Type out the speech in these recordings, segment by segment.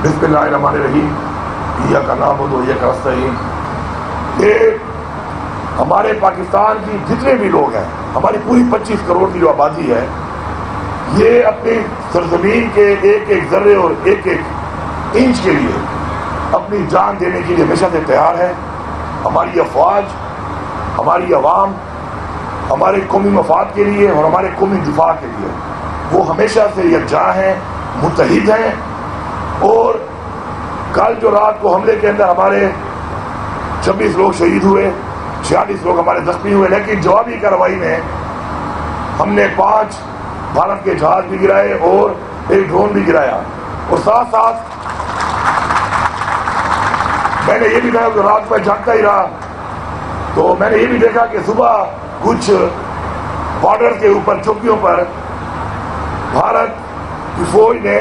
بسم اللہ الرحمن الرحیم، ایاک نعبد و ایاک نستعین۔ یہ ہمارے پاکستان کی جتنے بھی لوگ ہیں، ہماری پوری 25 کروڑ کی جو آبادی ہے، یہ اپنی سرزمین کے ایک ایک ذرے اور ایک ایک انچ کے لیے اپنی جان دینے کے لیے ہمیشہ سے تیار ہے۔ ہماری افواج، ہماری عوام، ہمارے قومی مفاد کے لیے اور ہمارے قومی دفاع کے لیے وہ ہمیشہ سے یکجا ہیں، متحد ہیں۔ اور کل جو رات کو حملے کے اندر ہمارے 26 لوگ شہید ہوئے، 46 لوگ ہمارے زخمی ہوئے، لیکن جوابی کارروائی میں ہم نے 5 بھارت کے جہاز بھی گرائے اور ایک ڈرون بھی گرایا۔ اور ساتھ ساتھ میں نے یہ بھی دیکھا کہ رات میں جاگتا ہی رہا تو میں نے یہ بھی دیکھا کہ صبح کچھ بارڈر کے اوپر چوکیوں پر بھارت کی فوج نے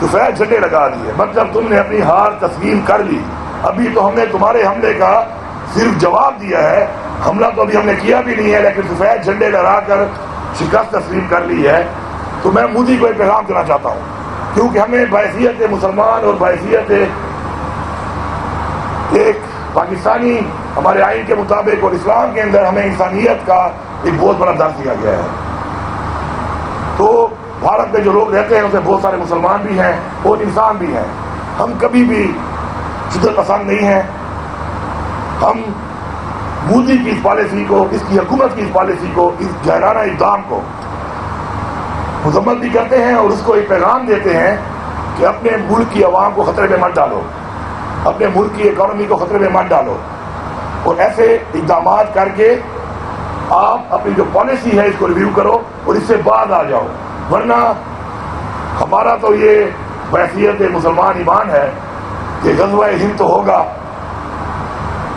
سفید جھنڈے لگا دیے۔ مطلب تم نے اپنی ہار تسلیم کر لی، ابھی تو ہم نے تمہارے حملے کا صرف جواب دیا ہے، حملہ تو ابھی ہم نے کیا بھی نہیں ہے، لیکن سفید جھنڈے لہرا کر شکست تسلیم کر لی ہے۔ تو میں مودی کو ایک پیغام دینا چاہتا ہوں، کیونکہ ہمیں بحیثیت مسلمان اور بحیثیت ایک پاکستانی ہمارے آئین کے مطابق اور اسلام کے اندر ہمیں انسانیت کا ایک بہت بڑا درس دیا گیا ہے۔ تو بھارت میں جو لوگ رہتے ہیں ان سے بہت سارے مسلمان بھی ہیں اور انسان بھی ہیں۔ ہم کبھی بھی شدت پسند نہیں ہیں۔ ہم مودی کی اس پالیسی کو، اس کی حکومت کی اس پالیسی کو، اس جاہلانہ اقدام کو مذمت بھی کرتے ہیں اور اس کو ایک پیغام دیتے ہیں کہ اپنے ملک کی عوام کو خطرے میں مت ڈالو، اپنے ملک کی اکانومی کو خطرے میں مت ڈالو، اور ایسے اقدامات کر کے آپ اپنی جو پالیسی ہے اس کو ریویو کرو اور اس سے بعد آ جاؤ، ورنہ ہمارا تو یہ بحیثیت مسلمان ایمان ہے کہ غزوہ ہند تو ہوگا،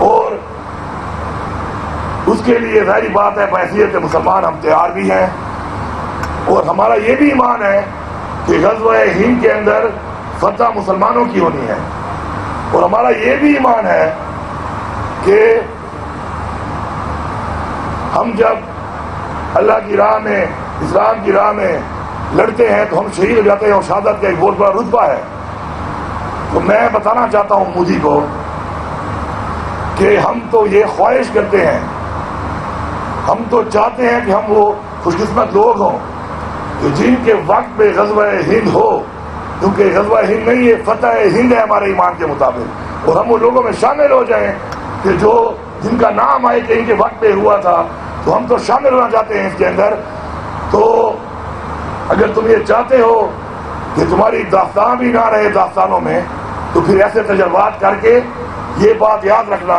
اور اس کے لیے ظاہری بات ہے بحیثیت مسلمان ہم تیار بھی ہیں، اور ہمارا یہ بھی ایمان ہے کہ غزوہ ہند کے اندر فتح مسلمانوں کی ہونی ہے، اور ہمارا یہ بھی ایمان ہے کہ ہم جب اللہ کی راہ میں، اسلام کی راہ میں لڑتے ہیں تو ہم شہید ہو جاتے ہیں، اور شہادت کا ایک بہت بڑا رتبہ ہے۔ تو میں بتانا چاہتا ہوں مودی کو کہ ہم تو یہ خواہش کرتے ہیں، ہم تو چاہتے ہیں کہ ہم وہ خوش قسمت لوگ ہوں کہ جن کے وقت پہ غزوہ ہند ہو، کیونکہ غزوہ ہند نہیں، یہ فتح ہند ہے ہمارے ایمان کے مطابق، اور ہم وہ لوگوں میں شامل ہو جائیں کہ جو جن کا نام آئے کہ ان کے وقت پہ ہوا تھا، تو ہم تو شامل ہونا چاہتے ہیں اس کے اندر۔ تو اگر تم یہ چاہتے ہو کہ تمہاری داستان بھی نہ رہے داستانوں میں، تو پھر ایسے تجربات کر کے یہ بات یاد رکھنا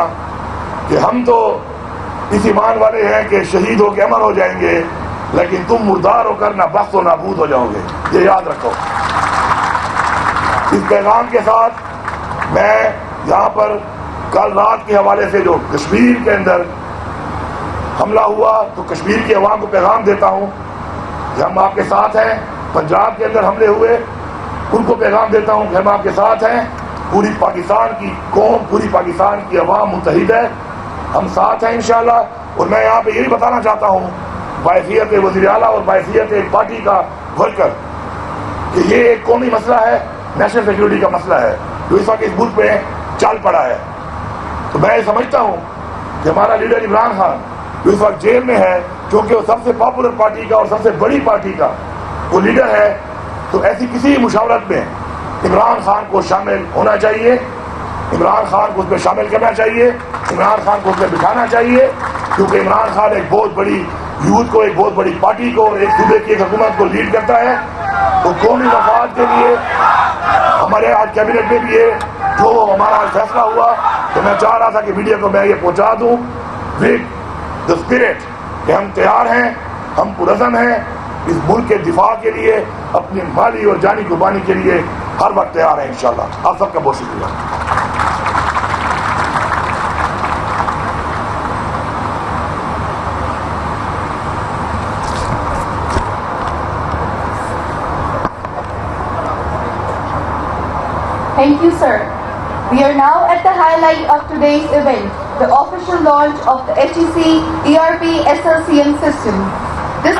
کہ ہم تو اس ایمان والے ہیں کہ شہید ہو کے امر ہو جائیں گے، لیکن تم مردار ہو کر نہ بخت و نابود ہو جاؤ گے، یہ یاد رکھو۔ اس پیغام کے ساتھ میں یہاں پر کل رات کے حوالے سے جو کشمیر کے اندر حملہ ہوا تو کشمیر کی عوام کو پیغام دیتا ہوں کہ ہم آپ کے ساتھ ہیں۔ پنجاب کے اندر حملے ہوئے، ان کو پیغام دیتا ہوں کہ ہم آپ کے ساتھ ہیں۔ پوری پاکستان کی قوم، پوری پاکستان کی عوام متحد ہے، ہم ساتھ ہیں انشاءاللہ۔ اور میں یہاں پہ یہ بھی بتانا چاہتا ہوں بحیثیت وزیر اعلیٰ اور بحیثیت ایک پارٹی کا ورکر کہ یہ ایک قومی مسئلہ ہے، نیشنل سیکیورٹی کا مسئلہ ہے جو اس وقت اس ملک میں چل پڑا ہے۔ تو میں یہ سمجھتا ہوں کہ ہمارا لیڈر عمران خان جو اس وقت جیل میں ہے، کیونکہ وہ سب سے پاپولر پارٹی کا اور سب سے بڑی پارٹی کا وہ لیڈر ہے، تو ایسی کسی مشاورت میں عمران خان کو شامل ہونا چاہیے، عمران خان کو اس میں شامل کرنا چاہیے، عمران خان کو اس میں بٹھانا چاہیے، کیونکہ عمران خان ایک بہت بڑی یوتھ کو، ایک بہت بڑی پارٹی کو اور ایک صوبے کی ایک حکومت کو لیڈ کرتا ہے۔ تو قومی مفاد کے لیے ہمارے آج کیبنٹ میں بھی ہے جو ہمارا فیصلہ ہوا، تو میں چاہ رہا تھا کہ میڈیا کو میں یہ پہنچا دوں ود دا اسپرٹ کہ ہم تیار ہیں، ہم پرعزم ہیں اس ملک کے دفاع کے لیے، اپنی مالی اور جانی قربانی کے لیے ہر وقت تیار ہیں انشاءاللہ۔ آپ سب کا بہت شکریہ۔ Thank you, sir. We are now at the highlight of today's event, the official launch of the HEC ERP SLCM system. This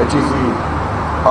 HEC,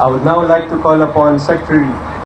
I would now like to call upon Secretary